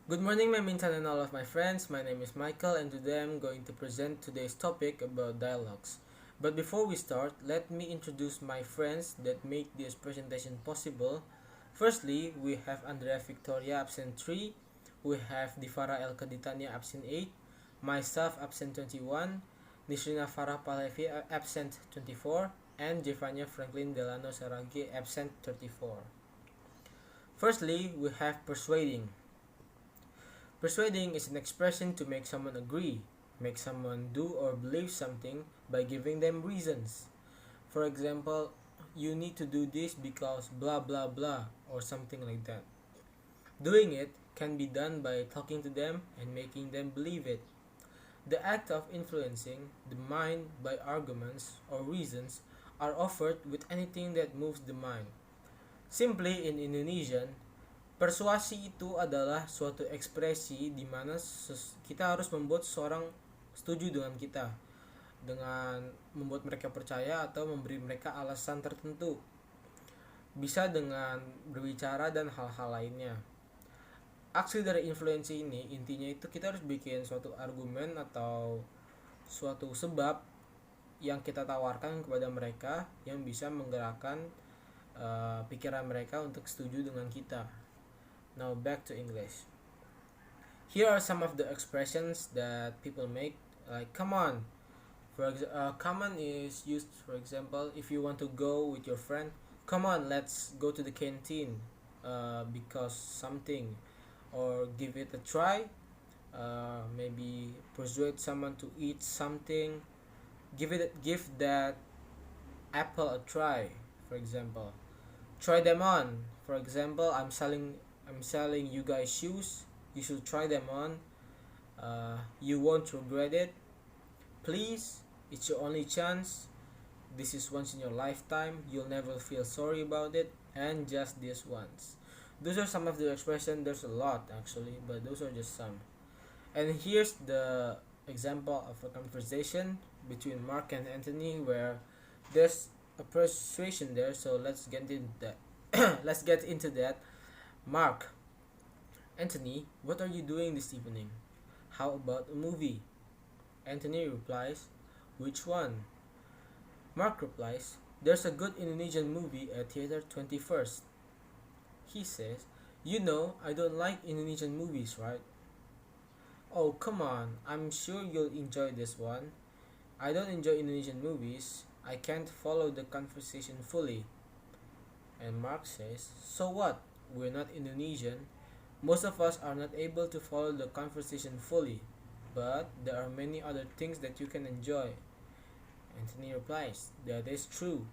Good morning, my Mintan and all of my friends. My name is Michael, and today I'm going to present today's topic about dialogues. But before we start, let me introduce my friends that make this presentation possible. Firstly, we have Andrea Victoria, absent 3. We have Divara El Kaditania, absent 8. Myself, absent 21. Nisrina Farah Palevi, absent 24. And Jevania Franklin Delano Saragi, absent 34. Firstly, we have persuading. Persuading is an expression to make someone agree, make someone do or believe something by giving them reasons. For example, you need to do this because blah blah blah or something like that. Doing it can be done by talking to them and making them believe it. The act of influencing the mind by arguments or reasons are offered with anything that moves the mind. Simply in Indonesian, persuasi itu adalah suatu ekspresi di mana kita harus membuat seseorang setuju dengan kita, dengan membuat mereka percaya atau memberi mereka alasan tertentu. Bisa dengan berbicara dan hal-hal lainnya. Aksi dari influensi ini intinya itu kita harus bikin suatu argumen atau suatu sebab yang kita tawarkan kepada mereka yang bisa menggerakkan pikiran mereka untuk setuju dengan kita. Now back to English. Here are some of the expressions that people make, like come on. Come on is used, for example, if you want to go with your friend. Come on, let's go to the canteen because something, or give it a try. Maybe persuade someone to eat something. Give that apple a try, for example. Try them on. For example, I'm selling you guys shoes. You should try them on. You won't regret it. Please, it's your only chance. This is once in your lifetime. You'll never feel sorry about it. And just this once. Those are some of the expressions. There's a lot actually, but those are just some. And here's the example of a conversation between Mark and Anthony where there's a persuasion there. So let's get into that. Let's get into that. Mark, Anthony, what are you doing this evening? How about a movie? Anthony replies, which one? Mark replies, there's a good Indonesian movie at Theater 21st. He says, you know, I don't like Indonesian movies, right? Oh, come on, I'm sure you'll enjoy this one. I don't enjoy Indonesian movies. I can't follow the conversation fully. And Mark says, so what? We're not Indonesian. Most of us are not able to follow the conversation fully, but there are many other things that you can enjoy. Anthony replies, that is true.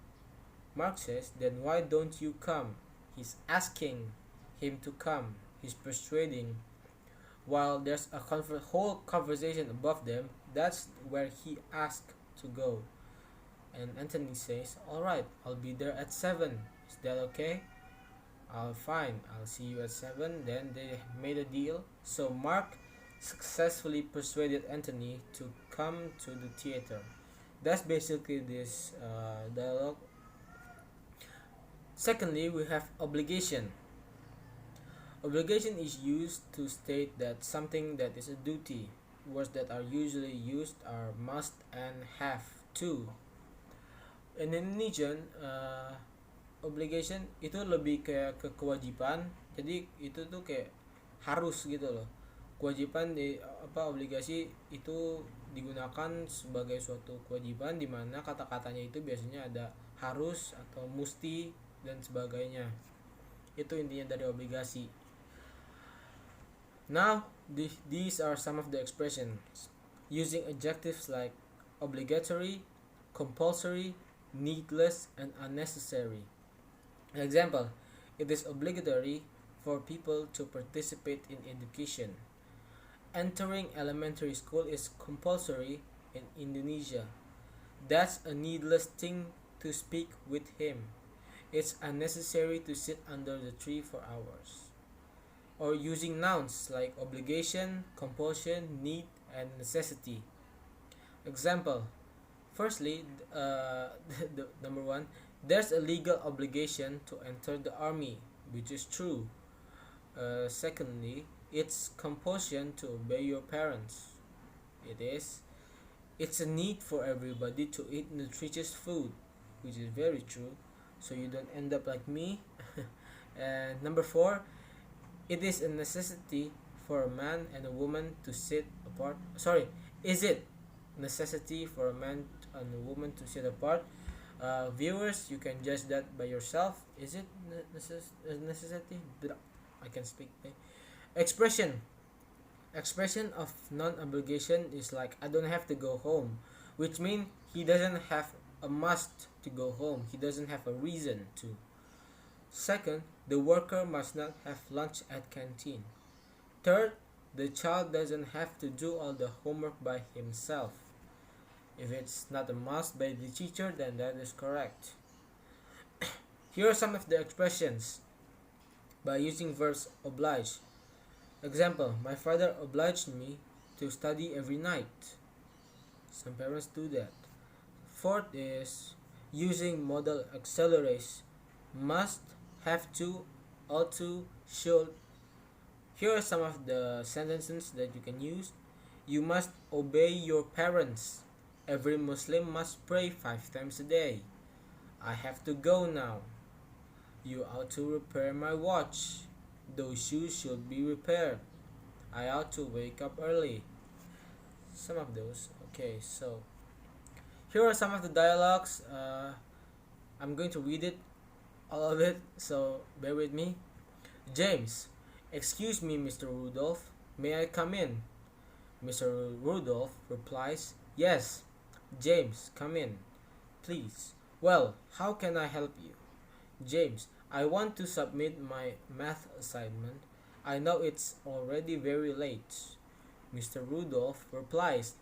Mark says, then why don't you come? He's asking him to come. He's persuading. While there's a whole conversation above them, that's where he asked to go. And Anthony says, alright, I'll be there at 7. Is that okay? Fine, I'll see you at 7. Then they made a deal. So Mark successfully persuaded Anthony to come to the theater. That's basically this dialogue. Secondly, we have obligation. Obligation is used to state that something that is a duty. Words that are usually used are must and have to. In Indonesian, obligation itu lebih kayak ke kewajiban. Jadi itu tuh kayak harus gitu loh. Kewajiban obligasi itu digunakan sebagai suatu kewajiban di mana kata-katanya itu biasanya ada harus atau musti dan sebagainya. Itu intinya dari obligasi. Now, these are some of the expressions using adjectives like obligatory, compulsory, needless, and unnecessary. An example, it is obligatory for people to participate in education. Entering elementary school is compulsory in Indonesia. That's a needless thing to speak with him. It's unnecessary to sit under the tree for hours. Or using nouns like obligation, compulsion, need, and necessity. Example, firstly, the number one, there's a legal obligation to enter the army, which is true. Secondly, It's compulsion to obey your parents. It is. It's a need for everybody to eat nutritious food, which is very true, so you don't end up like me. And number four, it is a necessity for a man and a woman to sit apart. Sorry, is it necessity for a man and a woman to sit apart? Viewers, you can judge that by yourself. Is it a necessity? I can speak. Expression. Expression of non-obligation is like I don't have to go home, which means he doesn't have a must to go home. He doesn't have a reason to. Second, the worker must not have lunch at canteen. Third, the child doesn't have to do all the homework by himself. If it's not a must by the teacher, then that is correct. Here are some of the expressions by using verbs oblige. Example, my father obliged me to study every night. Some parents do that. Fourth is using modal auxiliaries. Must, have to, ought to, should. Here are some of the sentences that you can use. You must obey your parents. Every Muslim must pray 5 times a day. I have to go now. You ought to repair my watch. Those shoes should be repaired. I ought to wake up early. Some of those. Okay, so here are some of the dialogues. I'm going to read it, all of it, so bear with me. James, excuse me, Mr. Rudolph. May I come in? Mr. Rudolph replies, yes. James, come in, please. Well, how can I help you? James, I want to submit my math assignment. I know it's already very late. Mr. Rudolph replies,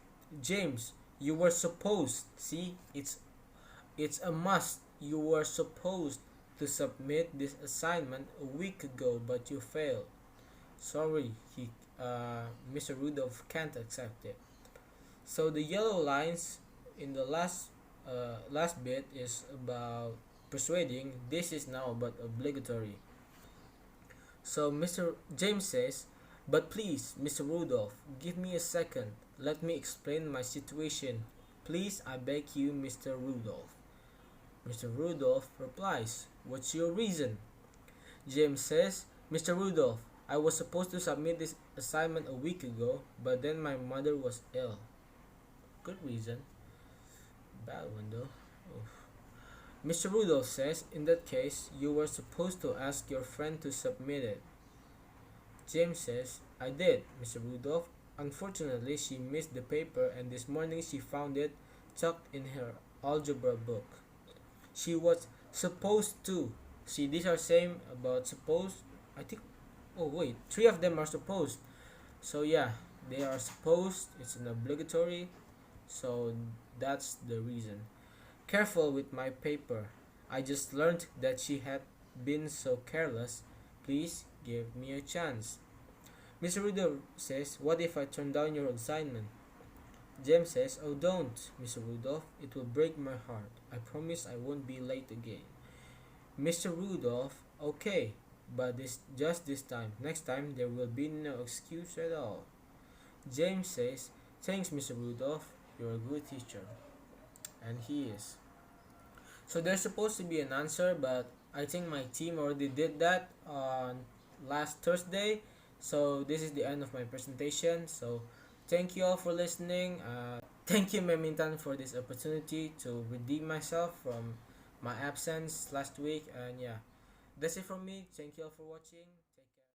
James, you were supposed, see, it's a must. You were supposed to submit this assignment a week ago, but you failed. Sorry, Mr. Rudolph can't accept it. So the yellow lines in the last bit is about persuading. This is now about obligatory. So Mr. James says, but please, Mr. Rudolph, give me a second. Let me explain my situation. Please, I beg you, Mr. Rudolph. Mr. Rudolph replies, what's your reason? James says, Mr. Rudolph, I was supposed to submit this assignment a week ago, but then my mother was ill. Good reason. Bad one though. Oof. Mr. Rudolph says, in that case, you were supposed to ask your friend to submit it. James says, I did, Mr. Rudolph. Unfortunately, she missed the paper and this morning she found it tucked in her algebra book. She was supposed to. See, these are same about supposed. I think, oh wait, 3 of them are supposed. So yeah, they are supposed. It's an obligatory. So that's the reason. Careful with my paper. I just learned that she had been so careless. Please give me a chance. Mr. Rudolph says, what if I turn down your assignment? James says, oh don't, Mr. Rudolph. It will break my heart. I promise I won't be late again. Mr. Rudolph, okay, but just this time. Next time there will be no excuse at all. James says, thanks, Mr. Rudolph. You're a good teacher. And he is. So there's supposed to be an answer, but I think my team already did that on last Thursday. So this is the end of my presentation. So thank you all for listening. Thank you, Memintan, for this opportunity to redeem myself from my absence last week. And yeah, that's it from me. Thank you all for watching.